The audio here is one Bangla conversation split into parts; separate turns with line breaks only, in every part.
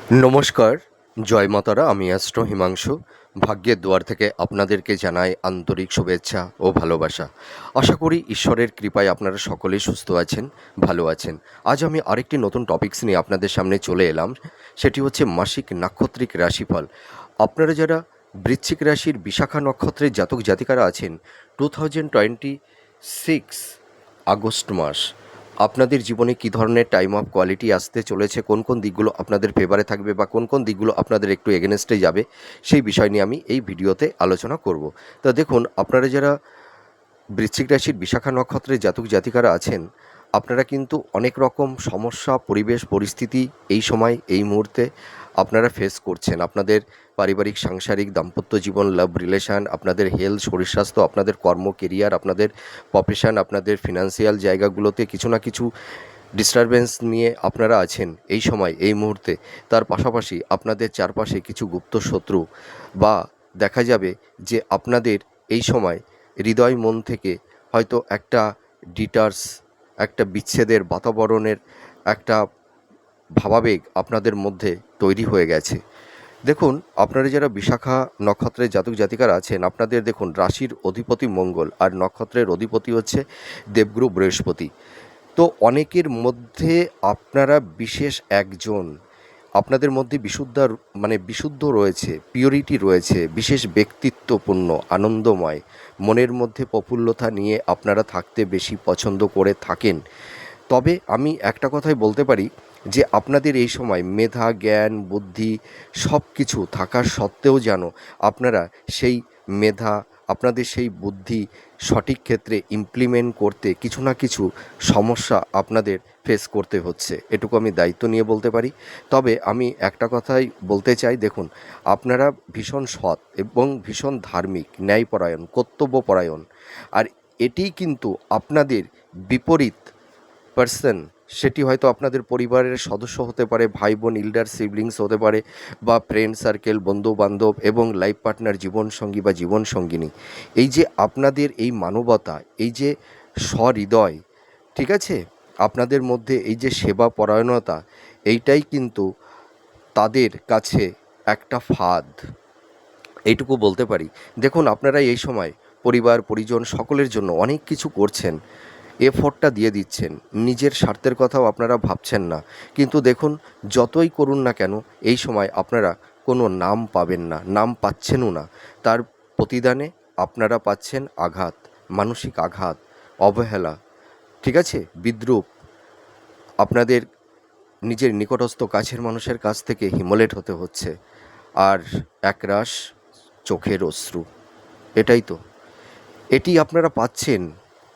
নমস্কার, জয় মাতারা। আমি অ্যাস্ট্রো হিমাংশু। ভাগ্যের দুয়ার থেকে আপনাদেরকে জানাই আন্তরিক শুভেচ্ছা ও ভালোবাসা। আশা করি ঈশ্বরের কৃপায় আপনারা সকলেই সুস্থ আছেন, ভালো আছেন। আজ আমি আরেকটি নতুন টপিকস নিয়ে আপনাদের সামনে চলে এলাম। সেটি হচ্ছে মাসিক নাক্ষত্রিক রাশিফল। আপনারা যারা বৃশ্চিক রাশির বিশাখা নক্ষত্রের জাতক জাতিকারা আছেন, 2026 আগস্ট মাস আপনাদের জীবনে কী ধরনের টাইম অফ কোয়ালিটি আসতে চলেছে, কোন কোন দিকগুলো আপনাদের ফেভারে থাকবে বা কোন কোন দিকগুলো আপনাদের একটু এগেনস্টে যাবে, সেই বিষয় নিয়ে আমি এই ভিডিওতে আলোচনা করব। তা দেখুন, আপনারা যারা বৃশ্চিক রাশির বিশাখা নক্ষত্রের জাতক জাতিকারা আছেন, আপনারা কিন্তু অনেক রকম সমস্যা, পরিবেশ, পরিস্থিতি এই সময় এই মুহূর্তে আপনারা ফেস করছেন। আপনাদের পারিবারিক, সাংসারিক, দাম্পত্য জীবন, লাভ রিলেশান, আপনাদের হেলথ, শরীর স্বাস্থ্য, আপনাদের কর্ম, কেরিয়ার, আপনাদের প্রফেশন, আপনাদের ফিনান্সিয়াল জায়গাগুলোতে কিছু না কিছু ডিস্টারবেন্স নিয়ে আপনারা আছেন এই সময় এই মুহূর্তে। তার পাশাপাশি আপনাদের চারপাশে কিছু গুপ্ত শত্রু বা দেখা যাবে যে আপনাদের এই সময় হৃদয় মন থেকে হয়তো একটা ডিটার্স, একটা বিচ্ছেদের বাতাবরণের একটা ভাবাবেগ আপনাদের মধ্যে তৈরি হয়ে গেছে। দেখুন, আপনারা যারা বিশাখা নক্ষত্রের জাতক জাতিকারা আছেন, আপনাদের দেখুন রাশির অধিপতি মঙ্গল আর নক্ষত্রের অধিপতি হচ্ছে দেবগুরু বৃহস্পতি। তো অনেকের মধ্যে আপনারা বিশেষ একজন, আপনাদের মধ্যে বিশুদ্ধ রয়েছে, পিওরিটি রয়েছে, বিশেষ ব্যক্তিত্বপূর্ণ, আনন্দময়, মনের মধ্যে প্রফুল্লতা নিয়ে আপনারা থাকতে বেশি পছন্দ করে থাকেন। তবে আমি একটা কথাই বলতে পারি যে আপনাদের এই সময় মেধা, জ্ঞান, বুদ্ধি সব কিছু থাকার সত্ত্বেও যেন আপনারা সেই মেধা, আপনাদের সেই বুদ্ধি সঠিক ক্ষেত্রে ইমপ্লিমেন্ট করতে কিছু না কিছু সমস্যা আপনাদের ফেস করতে হচ্ছে, এটুকু আমি দায়িত্ব নিয়ে বলতে পারি। তবে আমি একটা কথাই বলতে চাই, দেখুন, আপনারা ভীষণ সৎ এবং ভীষণ ধার্মিক, ন্যায়পরায়ণ, কর্তব্যপরায়ণ। আর এটি কিন্তু আপনাদের বিপরীত পার্সন, সেটি হয়তো আপনাদের পরিবারের সদস্য হতে পারে, ভাই বোন, ইল্ডার সিবলিংস হতে পারে, বা ফ্রেন্ড সার্কেল, বন্ধু বান্ধব এবং লাইফ পার্টনার, জীবনসঙ্গী বা জীবনসঙ্গিনী। এই যে আপনাদের এই মানবতা, এই যে সহৃদয়, ঠিক আছে, আপনাদের মধ্যে এই যে সেবা পরায়ণতা, এইটাই কিন্তু তাদের কাছে একটা ফাঁদ, এইটুকু বলতে পারি। দেখুন, আপনারা এই সময় পরিবার পরিজন সকলের জন্য অনেক কিছু করছেন, এফোর্টটা দিয়ে দিচ্ছেন, নিজের স্বার্থের কথাও আপনারা ভাবছেন না। কিন্তু দেখুন, যতই করুন না কেন এই সময় আপনারা কোনো নাম পাবেন না, নাম পাচ্ছেনও না। তার প্রতিদানে আপনারা পাচ্ছেন আঘাত, মানসিক আঘাত, অবহেলা, ঠিক আছে, বিদ্রূপ। আপনাদের নিজের নিকটস্থ কাছের মানুষের কাছ থেকে হিমোলেট হতে হচ্ছে, আর একরাশ চোখের অশ্রু। এটাই তো, এটি আপনারা পাচ্ছেন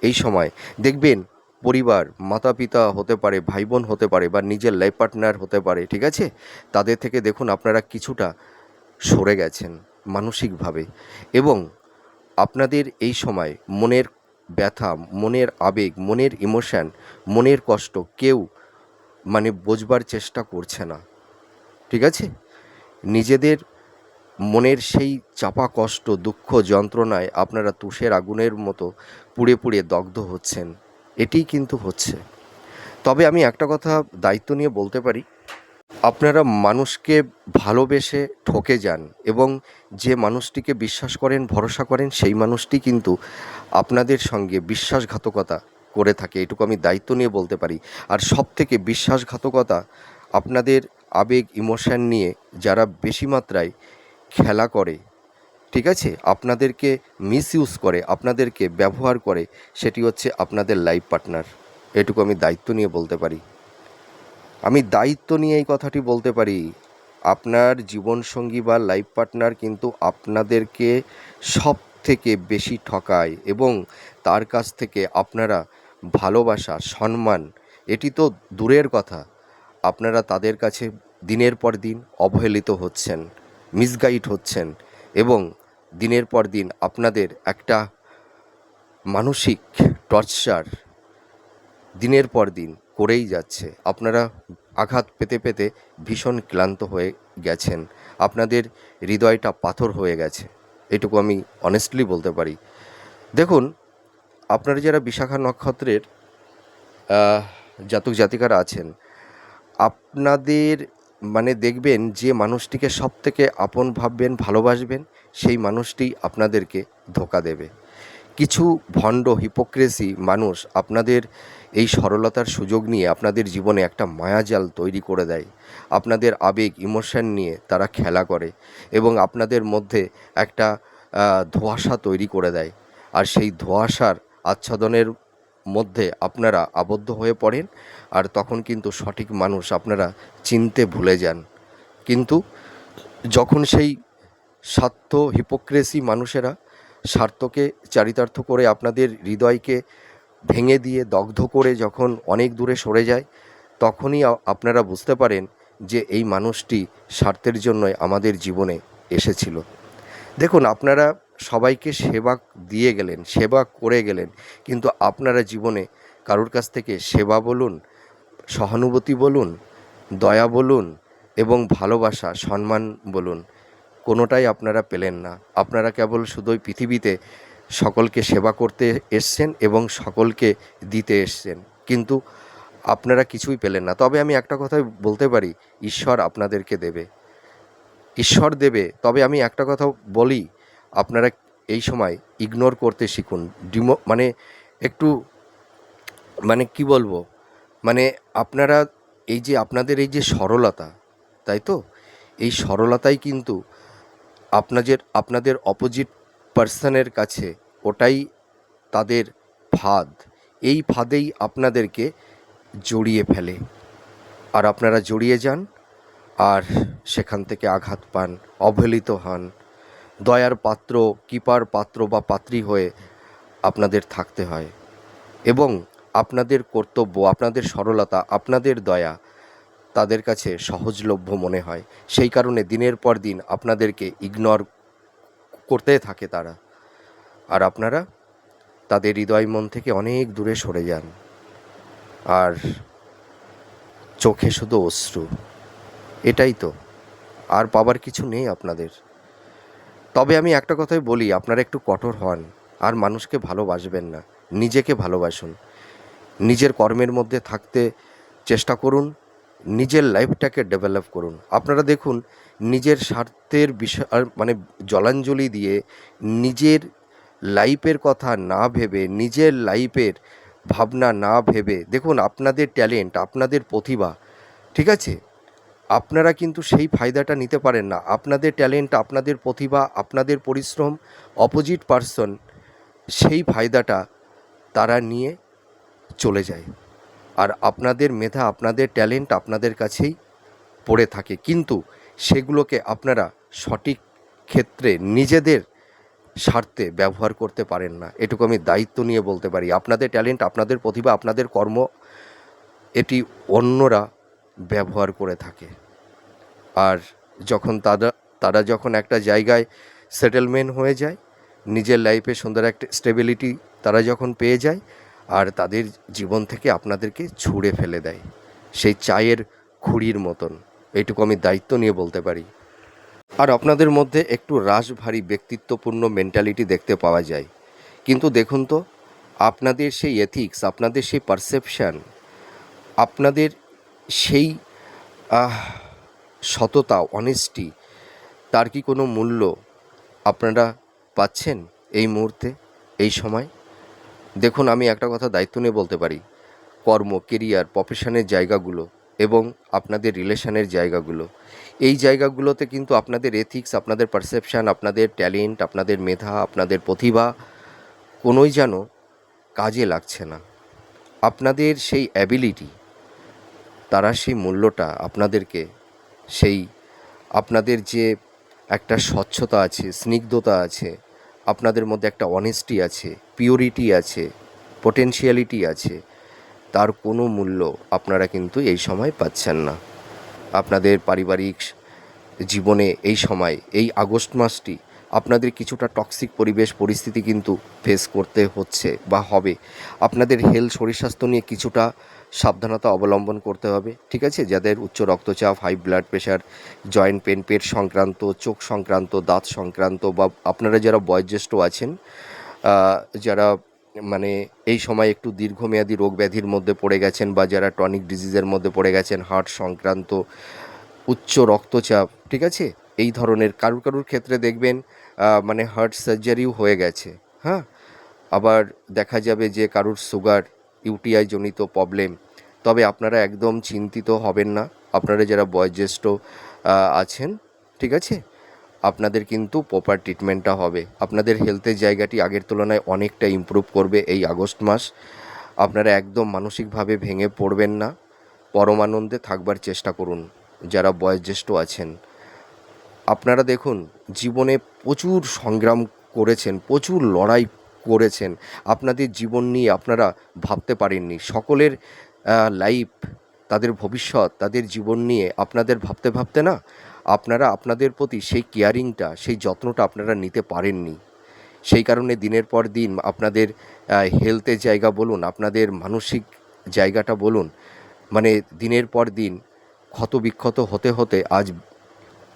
এই সময়। দেখবেন, পরিবার, মাতা পিতা হতে পারে, ভাই বোন হতে পারে, বা নিজের লাইফ পার্টনার হতে পারে, ঠিক আছে, তাদের থেকে দেখুন আপনারা কিছুটা সরে গেছেন মানসিকভাবে। এবং আপনাদের এই সময় মনের ব্যথা, মনের আবেগ, মনের ইমোশান, মনের কষ্ট কেউ বোঝবার চেষ্টা করছে না, ঠিক আছে। নিজেদের মনের সেই চাপা কষ্ট, দুঃখ, যন্ত্রণায় আপনারা তুষের আগুনের মতো পুড়ে পুড়ে দগ্ধ হচ্ছেন, এটিই কিন্তু হচ্ছে। তবে আমি একটা কথা দায়িত্ব নিয়ে বলতে পারি, আপনারা মানুষকে ভালোবেসে ঠকে যান এবং যে মানুষটিকে বিশ্বাস করেন, ভরসা করেন, সেই মানুষটি কিন্তু আপনাদের সঙ্গে বিশ্বাসঘাতকতা করে থাকে, এটুকু আমি দায়িত্ব নিয়ে বলতে পারি। আর সব থেকে বিশ্বাসঘাতকতা আপনাদের আবেগ, ইমোশান নিয়ে যারা বেশি মাত্রায় খেলা করে, ঠিক আছে, আপনাদেরকে মিসইউজ করে, আপনাদেরকে ব্যবহার করে, সেটি হচ্ছে আপনাদের লাইফ পার্টনার। এটুকু আমি দায়িত্ব নিয়ে বলতে পারি। আমি দায়িত্ব নিয়ে এই কথাটি বলতে পারি। আপনার জীবনসঙ্গী বা লাইফ পার্টনার কিন্তু আপনাদেরকে সব থেকে বেশি ঠকায়, এবং তার কাছ থেকে আপনারা ভালোবাসা, সম্মান, এটি তো দূরের কথা, আপনারা তাদের কাছে দিনের পর দিন অবহেলিত হচ্ছেন, মিসগাইড হচ্ছেন, এবং দিনের পর দিন আপনাদের একটা মানসিক টর্চার দিনের পর দিন করেই যাচ্ছে। আপনারা আঘাত পেতে পেতে ভীষণ ক্লান্ত হয়ে গেছেন, আপনাদের হৃদয়টা পাথর হয়ে গেছে, এটুকু আমি অনেস্টলি বলতে পারি। দেখুন, আপনারা যারা বিশাখা নক্ষত্রের জাতক জাতিকারা আছেন, আপনাদের মানে দেখবেন যে মানুষটিকে সবথেকে আপন ভাববেন, ভালোবাসবেন, সেই মানুষটি আপনাদেরকে ধোঁকা দেবে। কিছু ভণ্ড হিপোক্রেসি মানুষ আপনাদের এই সরলতার সুযোগ নিয়ে আপনাদের জীবনে একটা মায়াজাল তৈরি করে দেয়। আপনাদের আবেগ ইমোশন নিয়ে তারা খেলা করে এবং আপনাদের মধ্যে একটা ধোঁয়াশা তৈরি করে দেয়। আর সেই ধোঁয়াশার আচ্ছাদনের মধ্যে আপনারা আবদ্ধ হয়ে পড়েন, আর তখন কিন্তু সঠিক মানুষ আপনারা চিনতে ভুলে যান। কিন্তু যখন সেই স্বার্থ হিপোক্রেসি মানুষেরা স্বার্থকে চারিতার্থ করে আপনাদের হৃদয়কে ভেঙে দিয়ে দগ্ধ করে যখন অনেক দূরে সরে যায়, তখনই আপনারা বুঝতে পারেন যে এই মানুষটি স্বার্থের জন্যই আমাদের জীবনে এসেছিল। দেখুন, আপনারা সবাইকে সেবা দিয়ে গেলেন, সেবা করে গেলেন, কিন্তু আপনারা জীবনে কারোর কাছ থেকে সেবা বলুন, সহানুভূতি বলুন, দয়া বলুন এবং ভালোবাসা, সম্মান বলুন, কোনোটাই আপনারা পেলেন না। আপনারা কেবল শুধুই পৃথিবীতে সকলকে সেবা করতে এসছেন এবং সকলকে দিতে এসছেন, কিন্তু আপনারা কিছুই পেলেন না। তবে আমি একটা কথাই বলতে পারি, ঈশ্বর আপনাদেরকে দেবে, ঈশ্বর দেবে। তবে আমি একটা কথা বলি, আপনারা এই সময় ইগনোর করতে শিখুন। মানে একটু, মানে কি বলবো, মানে আপনারা এই যে আপনাদের এই যে সরলতা, তাই তো, এই সরলতাই কিন্তু আপনাদের অপোজিট পার্সনের কাছে ওটাই তাদের ফাঁদ। এই ফাঁদেই আপনাদেরকে জড়িয়ে ফেলে, আর আপনারা জড়িয়ে যান আর সেখান থেকে আঘাত পান, অবহেলিত হন। দয়ার পাত্র, কৃপার পাত্র বা পাত্রী হয়ে আপনাদের থাকতে হয় এবং আপনাদের কর্তব্য, আপনাদের সরলতা, আপনাদের দয়া তাদের কাছে সহজলভ্য মনে হয়। সেই কারণে দিনের পর দিন আপনাদেরকে ইগনোর করতে থাকে তারা, আর আপনারা তাদের হৃদয় মন থেকে অনেক দূরে সরে যান, আর চোখে শুধু অশ্রু। এটাই তো, আর পাবার কিছু নেই আপনাদের। তবে আমি একটা কথাই বলি, আপনারা একটু কঠোর হন আর মানুষকে ভালোবাসবেন না, নিজেকে ভালোবাসুন। নিজের কর্মের মধ্যে থাকতে চেষ্টা করুন, নিজের লাইফটাকে ডেভেলপ করুন। আপনারা দেখুন, নিজের স্বার্থের বিষয় মানে জলাঞ্জলি দিয়ে নিজের লাইফের কথা না ভেবে, নিজের লাইফের ভাবনা না ভেবে, দেখুন আপনাদের ট্যালেন্ট, আপনাদের প্রতিভা, ঠিক আছে, আপনারা কিন্তু সেই ফায়দাটা নিতে পারেন না। আপনাদের ট্যালেন্ট, আপনাদের প্রতিভা, আপনাদের পরিশ্রম, অপোজিট পার্সন সেই ফায়দাটা তারা নিয়ে চলে যায়, আর আপনাদের মেধা, আপনাদের ট্যালেন্ট আপনাদের কাছেই পড়ে থাকে। কিন্তু সেগুলোকে আপনারা সঠিক ক্ষেত্রে নিজেদের স্বার্থে ব্যবহার করতে পারেন না। এটুকু আমি দায়িত্ব নিয়ে বলতে পারি। আপনাদের ট্যালেন্ট, আপনাদের প্রতিভা, আপনাদের কর্ম, এটি অন্যরা ব্যবহার করে থাকে। আর যখন তারা যখন একটা জায়গায় সেটেলমেন্ট হয়ে যায়, নিজের লাইফে সুন্দর একটা স্টেবিলিটি তারা যখন পেয়ে যায়, আর তাদের জীবন থেকে আপনাদেরকে ছুঁড়ে ফেলে দেয় সেই চায়ের খুঁড়ির মতন। এইটুকু আমি দায়িত্ব নিয়ে বলতে পারি। আর আপনাদের মধ্যে একটু রাশভারী ব্যক্তিত্বপূর্ণ মেন্টালিটি দেখতে পাওয়া যায়, কিন্তু দেখুন তো, আপনাদের সেই এথিক্স, আপনাদের সেই পারসেপশান, আপনাদের সেই সততা, অনেস্টি, তার কি কোনো মূল্য আপনারা পাচ্ছেন এই মুহূর্তে, এই সময়? দেখুন, আমি একটা কথা দায়িত্ব নিয়ে বলতে পারি, কর্ম, কেরিয়ার, প্রফেশনের জায়গাগুলো এবং আপনাদের রিলেশনের জায়গাগুলো, এই জায়গাগুলোতে কিন্তু আপনাদের এথিক্স, আপনাদের পারসেপশান, আপনাদের ট্যালেন্ট, আপনাদের মেধা, আপনাদের প্রতিভা কোনোই যেন কাজে লাগছে না। আপনাদের সেই অ্যাবিলিটি, তারা সেই মূল্যটা আপনাদেরকে, সেই আপনাদের যে একটা স্বচ্ছতা আছে, স্নিগ্ধতা আছে, আপনাদের মধ্যে একটা অনেস্টি আছে, পিওরিটি আছে, পোটেনশিয়ালিটি আছে, তার কোনো মূল্য আপনারা কিন্তু এই সময় পাচ্ছেন না। আপনাদের পারিবারিক জীবনে এই সময়, এই আগস্ট মাসটি আপনাদের কিছুটা টক্সিক পরিবেশ পরিস্থিতি কিন্তু ফেস করতে হচ্ছে বা হবে। আপনাদের হেলথ, শরীর স্বাস্থ্য নিয়ে কিছুটা সাবধানতা অবলম্বন করতে হবে, ঠিক আছে? যাদের উচ্চ রক্তচাপ, high blood pressure, joint pain, পেট সংক্রান্ত, চোখ সংক্রান্ত, দাঁত সংক্রান্ত, বা আপনারা যারা বয়োজ্যেষ্ঠ আছেন, যারা মানে এই সময় একটু দীর্ঘমেয়াদী রোগ ব্যাধির মধ্যে পড়ে গেছেন, বা যারা টনিক ডিজিজের মধ্যে পড়ে গেছেন, হার্ট সংক্রান্ত, উচ্চ রক্তচাপ, ঠিক আছে, এই ধরনের কারুর কারুর ক্ষেত্রে দেখবেন মানে হার্ট সার্জারিও হয়ে গেছে। হ্যাঁ, আবার দেখা যাবে যে কারুর সুগার, ইউটিআই জনিত প্রবলেম। তবে আপনারা একদম চিন্তিত হবেন না। আপনারা যারা বয়োজ্যেষ্ঠ আছেন, ঠিক আছে, আপনাদের কিন্তু প্রপার ট্রিটমেন্টটা হবে। আপনাদের হেলথের জায়গাটি আগের তুলনায় অনেকটা ইমপ্রুভ করবে এই আগস্ট মাস। আপনারা একদম মানসিকভাবে ভেঙে পড়বেন না, পরমানন্দে থাকবার চেষ্টা করুন যারা বয়োজ্যেষ্ঠ আছেন। আপনারা দেখুন, জীবনে প্রচুর সংগ্রাম করেছেন, প্রচুর লড়াই করেছেন, আপনাদের জীবন নিয়ে আপনারা ভাবতে পারেননি। সকলের লাইফ, তাদের ভবিষ্যৎ, তাদের জীবন নিয়ে আপনাদের ভাবতে ভাবতে না, আপনারা আপনাদের প্রতি সেই কেয়ারিংটা, সেই যত্নটা আপনারা নিতে পারেননি। সেই কারণে দিনের পর দিন আপনাদের হেলথের জায়গা বলুন, আপনাদের মানসিক জায়গাটা বলুন, মানে দিনের পর দিন ক্ষতবিক্ষত হতে হতে আজ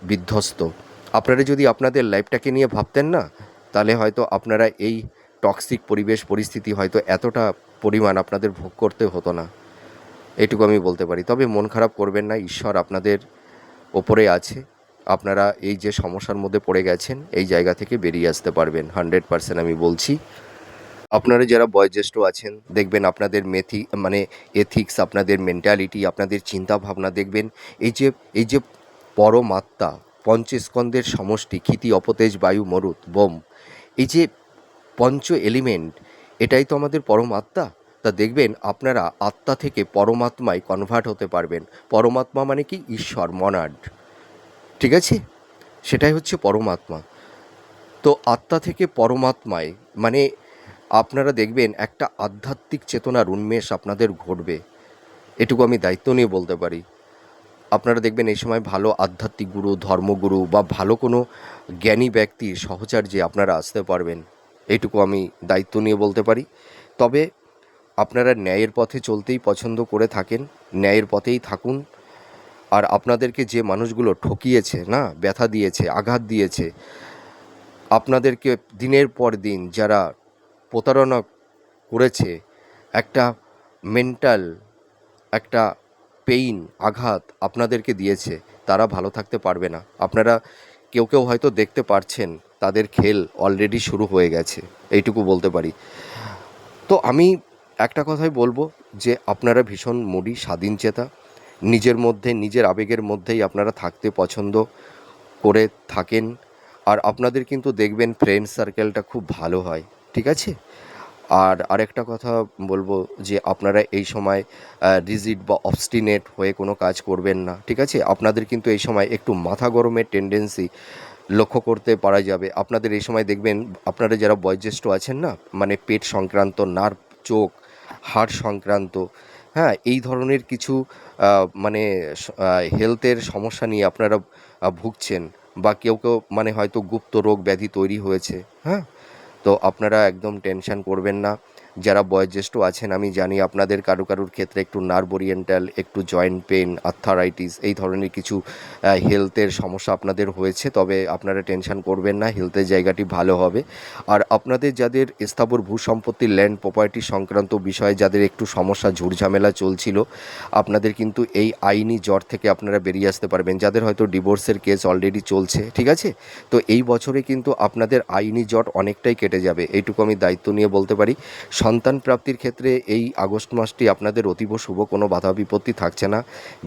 বিধ্বস্ত। আপনারা যদি আপনাদের লাইফটাকে নিয়ে ভাবতেন না, তাহলে হয়তো আপনারা এই টক্সিক পরিবেশ পরিস্থিতি হয়তো এতটা পরিমাণ আপনাদের ভোগ করতে হতো না। এটুকু আমি বলতে পারি। তবে মন খারাপ করবেন না, ঈশ্বর আপনাদের ওপরে আছে। আপনারা এই যে সমস্যার মধ্যে পড়ে গেছেন, এই জায়গা থেকে বেরিয়ে আসতে পারবেন 100% আমি বলছি। আপনারা যারা বয়োজ্যেষ্ঠ আছেন, দেখবেন আপনাদের মানে এথিক্স, আপনাদের মেন্টালিটি, আপনাদের চিন্তাভাবনা দেখবেন এই যে পরমাত্মা, পঞ্চস্কন্দের সমষ্টি, ক্ষিতি অপতেজ বায়ু মরুত বোম, এই যে পঞ্চ এলিমেন্ট, এটাই তো আমাদের পরমাত্মা। তা দেখবেন আপনারা আত্মা থেকে পরমাত্মায় কনভার্ট হতে পারবেন। পরমাত্মা মানে কি? ঈশ্বর, মনাড, ঠিক আছে, সেটাই হচ্ছে পরমাত্মা। তো আত্মা থেকে পরমাত্মায় মানে আপনারা দেখবেন একটা আধ্যাত্মিক চেতনার উন্মেষ আপনাদের ঘটবে। এটুকু আমি দায়িত্ব নিয়ে বলতে পারি। আপনারা দেখবেন এই সময় ভালো আধ্যাত্মিক গুরু, ধর্মগুরু বা ভালো কোনো জ্ঞানী ব্যক্তির সহচর্যে আপনারা আসতে পারবেন। এইটুকু আমি দায়িত্ব নিয়ে বলতে পারি। তবে আপনারা ন্যায়ের পথে চলতেই পছন্দ করে থাকেন, ন্যায়ের পথেই থাকুন। আর আপনাদেরকে যে মানুষগুলো ঠকিয়েছে না, ব্যথা দিয়েছে, আঘাত দিয়েছে, আপনাদেরকে দিনের পর দিন যারা প্রতারণা করেছে, একটা মেন্টাল একটা পেইন, আঘাত আপনাদেরকে দিয়েছে, তারা ভালো থাকতে পারবে না। আপনারা কেউ কেউ হয়তো দেখতে পারছেন তাদের খেল অলরেডি শুরু হয়ে গেছে, এইটুকু বলতে পারি। তো আমি একটা কথাই বলবো যে আপনারা ভীষণ মুডি, স্বাধীনচেতা, নিজের মধ্যে, নিজের আবেগের মধ্যেই আপনারা থাকতে পছন্দ করে থাকেন। আর আপনাদের কিন্তু দেখবেন ফ্রেন্ড সার্কেলটা খুব ভালো হয়, ঠিক আছে। আর আরেকটা কথা বলবো যে আপনারা এই সময় রিজিড বা অবস্টিনেট হয়ে কোনো কাজ করবেন না, ঠিক আছে। আপনাদের কিন্তু এই সময় একটু মাথা গরমের টেন্ডেন্সি লক্ষ্য করতে পারা যাবে। আপনাদের এই সময় দেখবেন, আপনারা যারা বয়োজ্যেষ্ঠ আছেন না, মানে পেট সংক্রান্ত, নার্ভ, চোখ, হাড় সংক্রান্ত, হ্যাঁ, এই ধরনের কিছু মানে হেলথের সমস্যা নিয়ে আপনারা ভুগছেন, বা কেউ কেউ মানে হয়তো গুপ্ত রোগ ব্যাধি তৈরি হয়েছে। হ্যাঁ, তো আপনারা একদম টেনশন করবেন না। যারা বয়োজ্যেষ্ঠ আছেন, আমি জানি আপনাদের কারুর ক্ষেত্রে একটু নার্ভ ওরিয়েন্টাল, একটু জয়েন্ট পেন, আর্থারাইটিস, এই ধরনের কিছু হেলথের সমস্যা আপনাদের হয়েছে। তবে আপনারা টেনশন করবেন না, হেলথের জায়গাটি ভালো হবে। আর আপনাদের যাদের স্থাবর ভূ সম্পত্তি, ল্যান্ড প্রপার্টি সংক্রান্ত বিষয়ে যাদের একটু সমস্যা, ঝুটঝামেলা চলছিল, আপনাদের কিন্তু এই আইনি জট থেকে আপনারা বেরিয়ে আসতে পারবেন। যাদের হয়তো ডিভোর্সের কেস অলরেডি চলছে, ঠিক আছে, তো এই বছরে কিন্তু আপনাদের আইনি জট অনেকটাই কেটে যাবে, এইটুকু আমি দায়িত্ব নিয়ে বলতে পারি। সন্তান প্রাপ্তির ক্ষেত্রে এই আগস্ট মাসটি আপনাদের অতীব শুভ, কোনো বাধা বিপত্তি থাকছে না।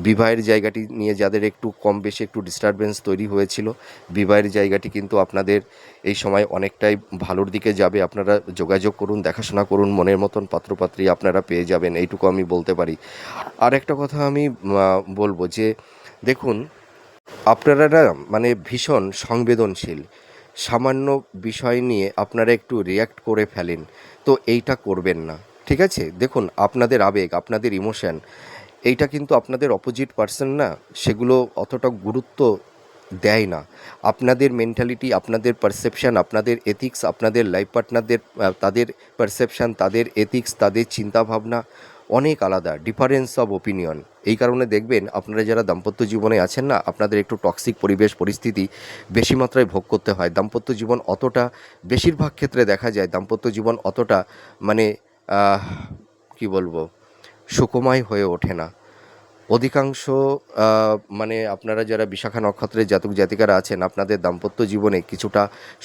বিবাহের জায়গাটি নিয়ে যাদের একটু কম বেশি একটু ডিস্টারবেন্স তৈরি হয়েছিল, বিবাহের জায়গাটি কিন্তু আপনাদের এই সময় অনেকটাই ভালোর দিকে যাবে। আপনারা যোগাযোগ করুন, দেখাশোনা করুন, মনের মতন পাত্রপাত্রী আপনারা পেয়ে যাবেন, এইটুকু আমি বলতে পারি। আর একটা কথা আমি বলবো যে দেখুন, আপনারা না মানে ভীষণ সংবেদনশীল, সামান্য বিষয় নিয়ে আপনারা একটু রিয়্যাক্ট করে ফেলেন। তো এইটা করবেন না, ঠিক আছে। দেখুন, আপনাদের আবেগ, আপনাদের ইমোশন, এইটা কিন্তু আপনাদের অপোজিট পার্সন না সেগুলো অতটা গুরুত্ব দেয় না। আপনাদের মেন্টালিটি, আপনাদের পারসেপশান, আপনাদের এথিক্স, আপনাদের লাইফ পার্টনারদের তাদের পারসেপশান, তাদের এথিক্স, তাদের চিন্তাভাবনা অনেক আলাদা, ডিফারেন্স অফ ওপিনিয়ন। এই কারণে দেখবেন আপনারা যারা দাম্পত্য জীবনে আছেন না, আপনাদের একটু টক্সিক পরিবেশ পরিস্থিতি বেশি মাত্রায় ভোগ করতে হয়। দাম্পত্য জীবন অতটা, বেশিরভাগ ক্ষেত্রে দেখা যায় দাম্পত্য জীবন অতটা মানে কি বলবো, সুখময় হয়ে ওঠে না। অধিকাংশ মানে আপনারা যারা বিশাখা নক্ষত্রের জাতক জাতিকারা আছেন, আপনাদের দাম্পত্য জীবনে কিছুটা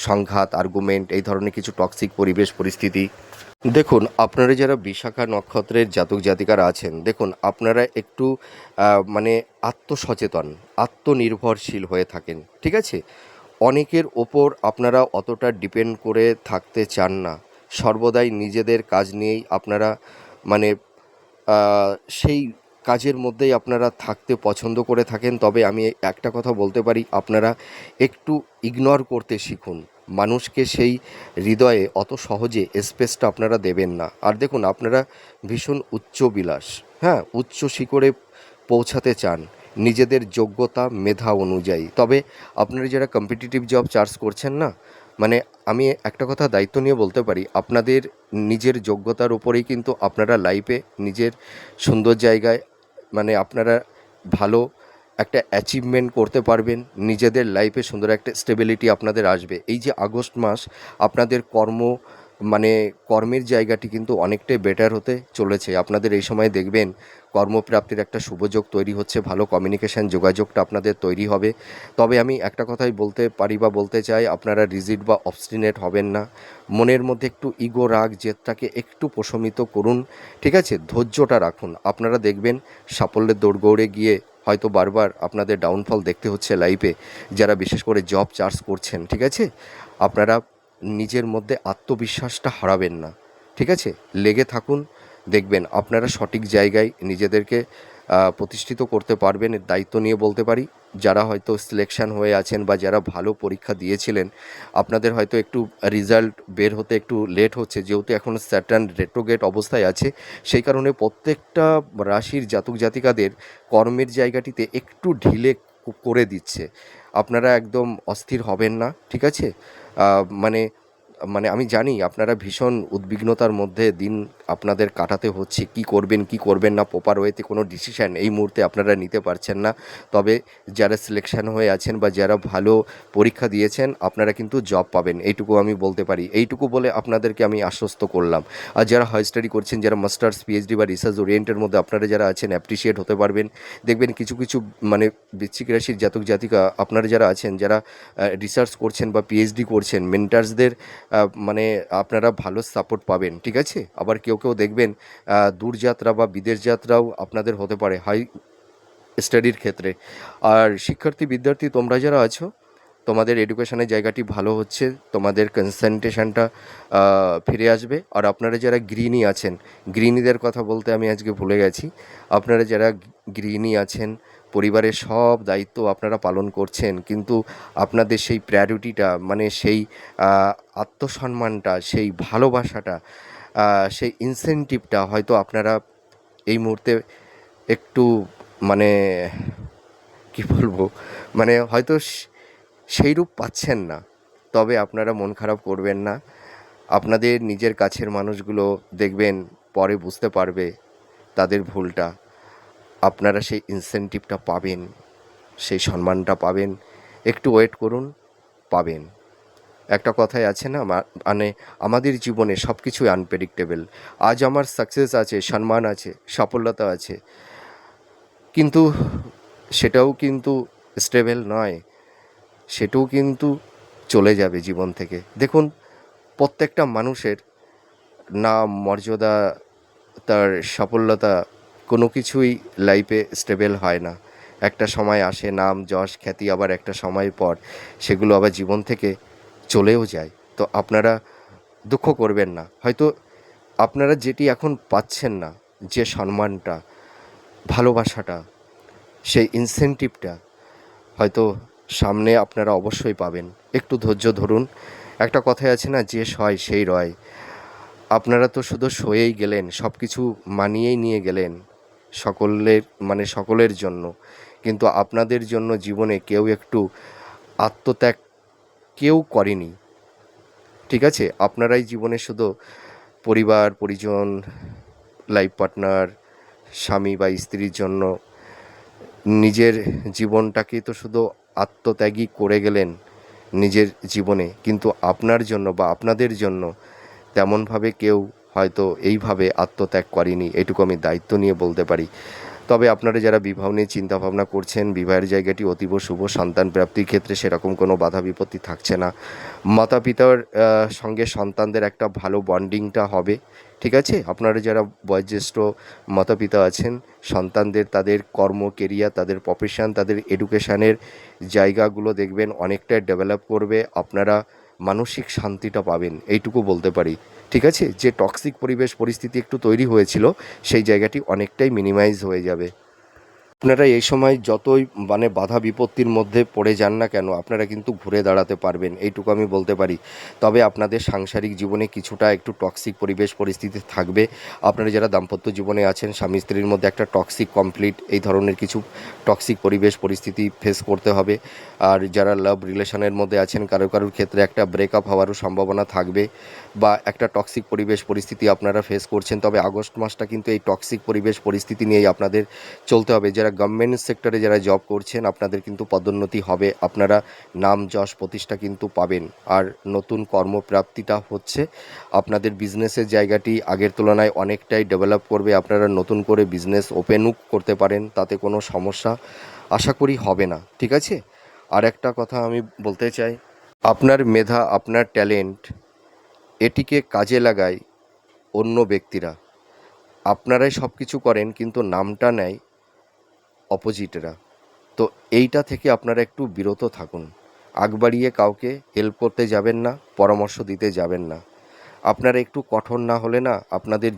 সংঘাত, আর্গুমেন্ট, এই ধরনের কিছু টক্সিক পরিবেশ পরিস্থিতি। দেখুন, আপনারা যারা বিশাখা নক্ষত্রের জাতক জাতিকারা আছেন, দেখুন আপনারা একটু মানে আত্মসচেতন, আত্মনির্ভরশীল হয়ে থাকেন, ঠিক আছে? অনেকের ওপর আপনারা অতটা ডিপেন্ড করে থাকতে চান না। সর্বদাই নিজেদের কাজ নিয়েই আপনারা মানে সেই কাজের মধ্যেই আপনারা থাকতে পছন্দ করে থাকেন। তবে আমি একটা কথা বলতে পারি, আপনারা একটু ইগনোর করতে শিখুন। মানুষকে সেই হৃদয়ে অত সহজে স্পেসটা আপনারা দেবেন না। আর দেখুন, আপনারা ভীষণ উচ্চবিলাস, হ্যাঁ, উচ্চ শিখরে পৌঁছাতে চান নিজেদের যোগ্যতা মেধা অনুযায়ী। তবে আপনারা যারা কম্পিটিটিভ জব চার্জ করছেন না, মানে আমি একটা কথা দায়িত্ব নিয়ে বলতে পারি, আপনাদের নিজের যোগ্যতার উপরেই কিন্তু আপনারা লাইফে নিজের সুন্দর জায়গায় মানে আপনারা ভালো একটা অ্যাচিভমেন্ট করতে পারবেন। নিজেদের লাইফে সুন্দর একটা স্টেবিলিটি আপনাদের আসবে। এই যে আগস্ট মাস, আপনাদের মানে কর্মের জায়গাটি কিন্তু অনেকটাই বেটার হতে চলেছে। আপনাদের এই সময় দেখবেন কর্মপ্রাপ্তির একটা শুভযোগ তৈরি হচ্ছে, ভালো কমিউনিকেশান যোগাযোগটা আপনাদের তৈরি হবে। তবে আমি একটা কথাই বলতে পারি বা বলতে চাই, আপনারা রিজিড বা অবস্টিনেট হবেন না। মনের মধ্যে একটু ইগো, রাগ, জেদটাকে একটু প্রশমিত করুন, ঠিক আছে? ধৈর্যটা রাখুন। আপনারা দেখবেন সাফল্যের দৌড়গৌড়ে গিয়ে হয়তো বারবার আপনাদের ডাউনফল দেখতে হচ্ছে লাইফে, যারা বিশেষ করে জব চার্জ করছেন, ঠিক আছে? আপনারা নিজের মধ্যে আত্মবিশ্বাসটা হারাবেন না, ঠিক আছে? লেগে থাকুন, দেখবেন আপনারা সঠিক জায়গায় নিজেদেরকে প্রতিষ্ঠিত করতে পারবেন। এর দায়িত্ব নিয়ে বলতে পারি, যারা হয়তো সিলেকশন হয়ে আছেন বা যারা ভালো পরীক্ষা দিয়েছিলেন, আপনাদের হয়তো একটু রেজাল্ট বের হতে একটু লেট হচ্ছে, যেহেতু এখন স্যাটার্ন রেট্রোগেট অবস্থায় আছে। সেই কারণে প্রত্যেকটা রাশির জাতক জাতিকাদের কর্মের জায়গাটিতে একটু ঢিলে করে দিচ্ছে। আপনারা একদম অস্থির হবেন না, ঠিক আছে? মানে মানে আমি জানি আপনারা ভীষণ উদ্বিগ্নতার মধ্যে দিন আপনাদের কাটাতে হচ্ছে। কি করবেন, কি করবেন না, প্রপার ওয়েতে কোনো ডিসিশান এই মুহূর্তে আপনারা নিতে পারছেন না। তবে যারা সিলেকশন হয়ে আছেন বা যারা ভালো পরীক্ষা দিয়েছেন, আপনারা কিন্তু জব পাবেন, এইটুকু আমি বলতে পারি। এইটুকু বলে আপনাদেরকে আমি আশ্বস্ত করলাম। আর যারা হাই স্টাডি করছেন, যারা মাস্টার্স, পিএইচডি বা রিসার্চ ওরিয়েন্টের মধ্যে আপনারা যারা আছেন, অ্যাপ্রিসিয়েট হতে পারবেন। দেখবেন কিছু কিছু মানে বৃশ্চিক রাশির জাতক জাতিকা আপনারা যারা আছেন, যারা রিসার্চ করছেন বা পিএইচডি করছেন, মেন্টার্সদের মানে আপনারা ভালো সাপোর্ট পাবেন, ঠিক আছে? আবার কেউ কেউ দেখবেন দূরযাত্রা বা বিদেশ যাত্রাও আপনাদের হতে পারে হাই স্টাডির ক্ষেত্রে। আর শিক্ষার্থী, বিদ্যার্থী তোমরা যারা আছো, তোমাদের এডুকেশনের জায়গাটি ভালো হচ্ছে, তোমাদের কনসেন্ট্রেশনটা ফিরে আসবে। আর আপনারা যারা গৃহিণী আছেন, গৃহিণীদের কথা বলতে আমি আজকে ভুলে গেছি। আপনারা যারা গৃহিণী আছেন, পরিবারের সব দায়িত্ব আপনারা পালন করছেন, কিন্তু আপনাদের সেই প্রায়োরিটিটা মানে সেই আত্মসম্মানটা, সেই ভালোবাসাটা, সেই ইনসেনটিভটা হয়তো আপনারা এই মুহূর্তে একটু মানে কি বলবো, মানে হয়তো সেইরূপ পাচ্ছেন না। তবে আপনারা মন খারাপ করবেন না। আপনাদের নিজের কাছের মানুষগুলো দেখবেন পরে বুঝতে পারবে তাদের ভুলটা। আপনারা সেই ইনসেনটিভটা পাবেন, সেই সম্মানটা পাবেন। একটু ওয়েট করুন, পাবেন। একটা কথাই আছে না, মানে আমাদের জীবনে সব কিছুই আনপ্রেডিক্টেবল। আজ আমার সাকসেস আছে, সম্মান আছে, সফলতা আছে, কিন্তু সেটাও কিন্তু স্টেবল নয়, সেটাও কিন্তু চলে যাবে জীবন থেকে। দেখুন, প্রত্যেকটা মানুষের নাম, মর্যাদা, তার সফলতা কোনো কিছুই লাইফে স্টেবল হয় না। একটা সময় আসে নাম, যশ, খ্যাতি, আবার একটা সময় পর সেগুলো আবার জীবন থেকে চলেও যায়। তো আপনারা দুঃখ করবেন না। হয়তো আপনারা যেটি এখন পাচ্ছেন না, যে সম্মানটা, ভালোবাসাটা, সেই ইনসেনটিভটা হয়তো সামনে আপনারা অবশ্যই পাবেন। একটু ধৈর্য ধরুন। একটা কথাই আছে না, যে সয় সেই রয়। আপনারা তো শুধু সয়েই গেলেন, সব কিছু মানিয়েই নিয়ে গেলেন সকলের মানে সকলের জন্য, কিন্তু আপনাদের জন্য জীবনে কেউ একটু আত্মত্যাগ কেউ করেনি, ঠিক আছে? আপনারাই জীবনে শুধু পরিবার, পরিজন, লাইফ পার্টনার, স্বামী বা স্ত্রীর জন্য নিজের জীবনটাকে তো শুধু আত্মত্যাগী করে গেলেন নিজের জীবনে, কিন্তু আপনার জন্য বা আপনাদের জন্য তেমনভাবে কেউ হয়তো এইভাবে আত্মত্যাগ করেনি, এটুকু আমি দায়িত্ব নিয়ে বলতে পারি। তবে আপনারা যারা বিবাহ নিয়ে চিন্তাভাবনা করছেন, বিবাহের জায়গাটি অতীব শুভ, সন্তান প্রাপ্তির ক্ষেত্রে সেরকম কোনো বাধা বিপত্তি থাকছে না। মাতা পিতার সঙ্গে সন্তানদের একটা ভালো বন্ডিংটা হবে, ঠিক আছে? আপনারা যারা বয়োজ্যেষ্ঠ মাতা পিতা আছেন, সন্তানদের তাদের কর্ম, কেরিয়ার, তাদের প্রফেশন, তাদের এডুকেশানের জায়গাগুলো দেখবেন অনেকটাই ডেভেলপ করবে। আপনারা মানসিক শান্তিটা পাবেন, এইটুকু বলতে পারি, ঠিক আছে? যে টক্সিক পরিবেশ পরিস্থিতি একটু তৈরি হয়েছিল, সেই জায়গাটি অনেকটাই মিনিমাইজ হয়ে যাবে। আপনারা এই সময় যতই বাধা বিপত্তির মধ্যে পড়ে যান না কেন, আপনারা কিন্তু ঘুরে দাঁড়াতে পারবেন, এইটুকু আমি বলতে পারি। তবে আপনাদের সাংসারিক জীবনে কিছুটা একটু টক্সিক পরিবেশ পরিস্থিতি থাকবে। আপনারা যারা দাম্পত্য জীবনে আছেন, স্বামী স্ত্রীর মধ্যে একটা টক্সিক কমপ্লিট এই ধরনের কিছু টক্সিক পরিবেশ পরিস্থিতি ফেস করতে হবে। আর যারা লাভ রিলেশনের মধ্যে আছেন, কারোর ক্ষেত্রে একটা ব্রেকআপ হওয়ারও সম্ভাবনা থাকবে, বা একটা টক্সিক পরিবেশ পরিস্থিতি আপনারা ফেস করছেন। তবে আগস্ট মাসটা কিন্তু এই টক্সিক পরিবেশ পরিস্থিতি নিয়েই আপনাদের চলতে হবে। যারা গভর্নমেন্ট সেক্টরে যারা জব করছেন, আপনাদের কিন্তু পদোন্নতি হবে, আপনারা নাম যশ প্রতিষ্ঠা কিন্তু পাবেন। আর নতুন কর্মপ্রাপ্তিটা হচ্ছে, আপনাদের বিজনেসের জায়গাটি আগের তুলনায় অনেকটাই ডেভেলপ করবে। আপনারা নতুন করে বিজনেস ওপেনও করতে পারেন, তাতে কোনো সমস্যা আশা করি হবে না, ঠিক আছে? আর একটা কথা আমি বলতে চাই, আপনার মেধা, আপনার ট্যালেন্ট, এটিকে কাজে লাগায় অন্য ব্যক্তিরা। আপনারাই সব কিছু করেন, কিন্তু নামটা নেয় অপোজিটেরা। তো এইটা থেকে আপনারা একটু বিরত থাকুন। আগ বাড়িয়ে কাউকে হেল্প করতে যাবেন না, পরামর্শ দিতে যাবেন না। আপনারা একটু কঠোর না হলে না, আপনাদের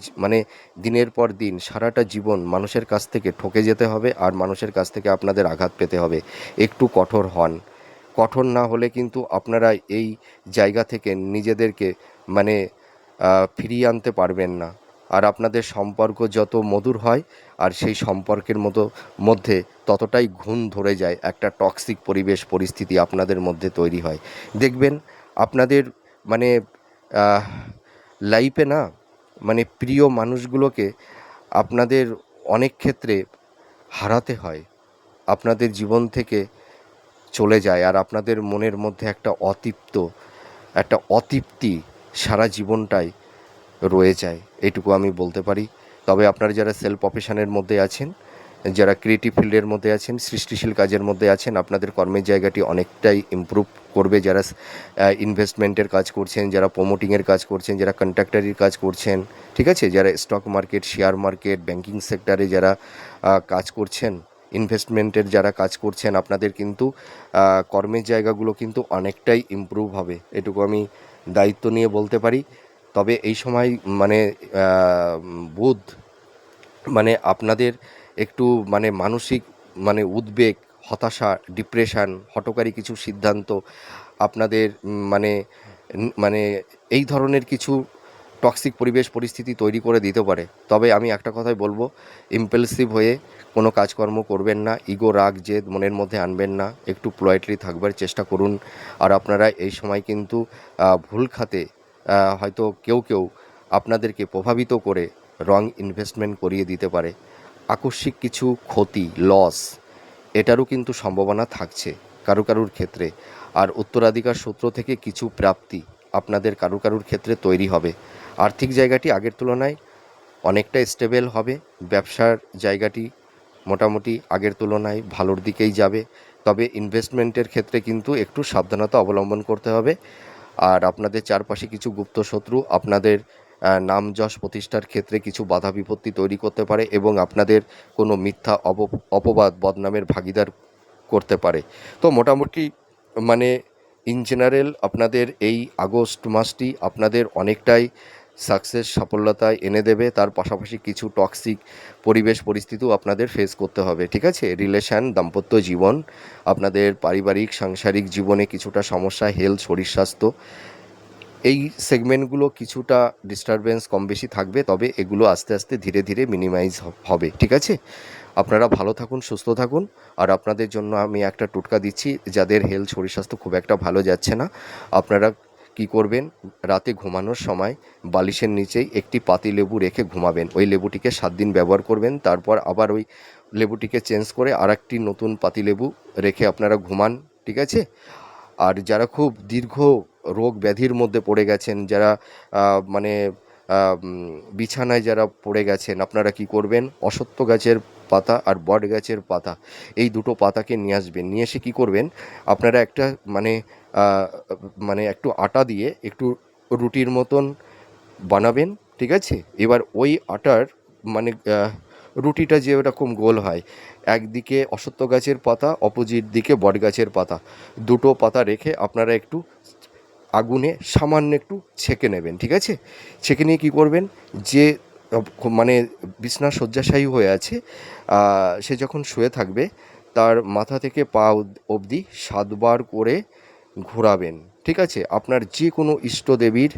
দিনের পর দিন সারাটা জীবন মানুষের কাছ থেকে ঠকে যেতে হবে, আর মানুষের কাছ থেকে আপনাদের আঘাত পেতে হবে। একটু কঠোর হন। কঠোর না হলে কিন্তু আপনারা এই জায়গা থেকে নিজেদেরকে মানে ফিরিয়ে আনতে পারবেন না। আর আপনাদের সম্পর্ক যত মধুর হয়, আর সেই সম্পর্কের মধ্যে ততটাই ঘুণ ধরে যায়, একটা টক্সিক পরিবেশ পরিস্থিতি আপনাদের মধ্যে তৈরি হয়। দেখবেন আপনাদের মানে লাইফে না, প্রিয় মানুষগুলোকে আপনাদের অনেক ক্ষেত্রে হারাতে হয়, আপনাদের জীবন থেকে চলে যায়, আর আপনাদের মনের মধ্যে একটা অতৃপ্তি সারা জীবনটাই রয়ে যায়, এটুকু আমি বলতে পারি। তবে আপনারা যারা সেলফ প্রফেশনের মধ্যে আছেন, যারা ক্রিয়েটিভ ফিল্ডের মধ্যে আছেন, সৃষ্টিশীল কাজের মধ্যে আছেন, আপনাদের কর্মের জায়গাটি অনেকটাই ইমপ্রুভ করবে। যারা ইনভেস্টমেন্টের কাজ করছেন, যারা প্রমোটিংয়ের কাজ করছেন, যারা কন্ট্রাক্টারির কাজ করছেন, ঠিক আছে, যারা stock market, share market, banking সেক্টরে যারা কাজ করছেন, ইনভেস্টমেন্টের যারা কাজ করছেন, আপনাদের কিন্তু কর্মের জায়গাগুলো কিন্তু অনেকটাই ইমপ্রুভ হবে, এটুকু আমি দায়িত্ব নিয়ে বলতে পারি। তবে এই সময় বুধ আপনাদের একটু মানসিক উদ্বেগ, হতাশা, ডিপ্রেশন, হঠকারী কিছু সিদ্ধান্ত, আপনাদের মানে মানে এই ধরনের কিছু টক্সিক পরিবেশ পরিস্থিতি তৈরি করে দিতে পারে। তবে আমি একটা কথাই বলবো, ইম্পালসিভ হয়ে কোনো কাজকর্ম করবেন না, ইগো, রাগ, জেদ মনের মধ্যে আনবেন না, একটু পোলাইটলি থাকবার চেষ্টা করুন। আর আপনারা এই সময় কিন্তু ভুল খাতে হয়তো কেউ আপনাদেরকে প্রভাবিত করে রং ইনভেস্টমেন্ট করিয়ে দিতে পারে। আকস্মিক কিছু ক্ষতি, লস, এটারও কিন্তু সম্ভাবনা থাকছে কারুর ক্ষেত্রে। আর উত্তরাধিকার সূত্র থেকে কিছু প্রাপ্তি আপনাদের কারুর ক্ষেত্রে তৈরি হবে। আর্থিক জায়গাটি আগের তুলনায় অনেকটা স্টেবল হবে। ব্যবসার জায়গাটি মোটামুটি আগের তুলনায় ভালোর দিকেই যাবে। তবে ইনভেস্টমেন্টের ক্ষেত্রে কিন্তু একটু সাবধানতা অবলম্বন করতে হবে। আর আপনাদের চারপাশে কিছু গুপ্ত শত্রু আপনাদের নাম যশ প্রতিষ্ঠার ক্ষেত্রে কিছু বাধা বিপত্তি তৈরি করতে পারে, এবং আপনাদের কোনো মিথ্যা অপবাদ, বদনামের ভাগিদার করতে পারে। তো মোটামুটি ইন জেনারেল আপনাদের এই আগস্ট মাসটি আপনাদের অনেকটাই সাকসেস, সাফল্যতায় এনে দেবে। তার পাশাপাশি কিছু টক্সিক পরিবেশ পরিস্থিতিও আপনাদের ফেস করতে হবে, ঠিক আছে? রিলেশান, দাম্পত্য জীবন, আপনাদের পারিবারিক সাংসারিক জীবনে কিছুটা সমস্যা, হেলথ, শরীর স্বাস্থ্য, এই সেগমেন্টগুলো কিছুটা ডিস্টারবেন্স কম বেশি থাকবে। তবে এগুলো আস্তে আস্তে ধীরে ধীরে মিনিমাইজ হবে, ঠিক আছে? আপনারা ভালো থাকুন, সুস্থ থাকুন। আর আপনাদের জন্য আমি একটা টোটকা দিচ্ছি, যাদের হেলথ, শরীর স্বাস্থ্য খুব একটা ভালো যাচ্ছে না, আপনারা কি করবেন, রাতে ঘুমানোর সময় বালিশের নিচেই একটি পাতিলেবু রেখে ঘুমাবেন। ওই লেবুটিকে 7 দিন ব্যবহার করবেন, তারপর আবার ওই লেবুটিকে চেঞ্জ করে আরেকটি নতুন পাতিলেবু রেখে আপনারা ঘুমান, ঠিক আছে? আর যারা খুব দীর্ঘ রোগ ব্যাধির মধ্যে পড়ে গেছেন, যারা মানে বিছানায় যারা পড়ে গেছেন আপনারা কি করবেন, অশ্বত্থ গাছের পাতা আর বট গাছের পাতা এই দুটো পাতাকে নিয়ে আসবেন। নিয়ে এসে কী করবেন, আপনারা একটা মানে একটু আটা দিয়ে একটু রুটির মতন বানাবেন, ঠিক আছে? এবার ওই আটার মানে রুটিটা যে ওরকম গোল হয়, একদিকে অশ্বত্থ গাছের পাতা, অপোজিট দিকে বট গাছের পাতা, দুটো পাতা রেখে আপনারা একটু আগুনে সামান্য একটু ছেঁকে নেবেন, ঠিক আছে? ছেঁকে নিয়ে কী করবেন, যে মানে বিছনা শয্যাশায়ী হয়ে আছে সে যখন শুয়ে থাকবে তার মাথা থেকে পা অবধি 7 বার করে ঘোরাবেন, ঠিক আছে? আপনার যে কোনো ইষ্টদেবীর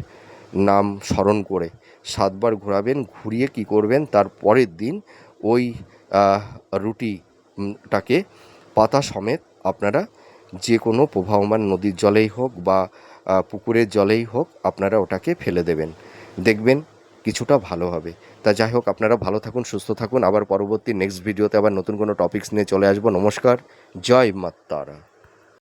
নাম স্মরণ করে 7 বার ঘোরাবেন। ঘুরিয়ে কী করবেন, তার পরের দিন ওই রুটিটাকে পাতা সমেত আপনারা যে কোনো প্রবাহমান নদীর জলেই হোক বা পুকুরের জলেই হোক আপনারা ওটাকে ফেলে দেবেন। দেখবেন কিছুটা ভালো হবে। তা যাই হোক, আপনারা ভালো থাকুন, সুস্থ থাকুন। আবার পরবর্তী নেক্সট ভিডিওতে আবার নতুন কোনো টপিকস নিয়ে চলে আসবো। নমস্কার, জয় মা তারা।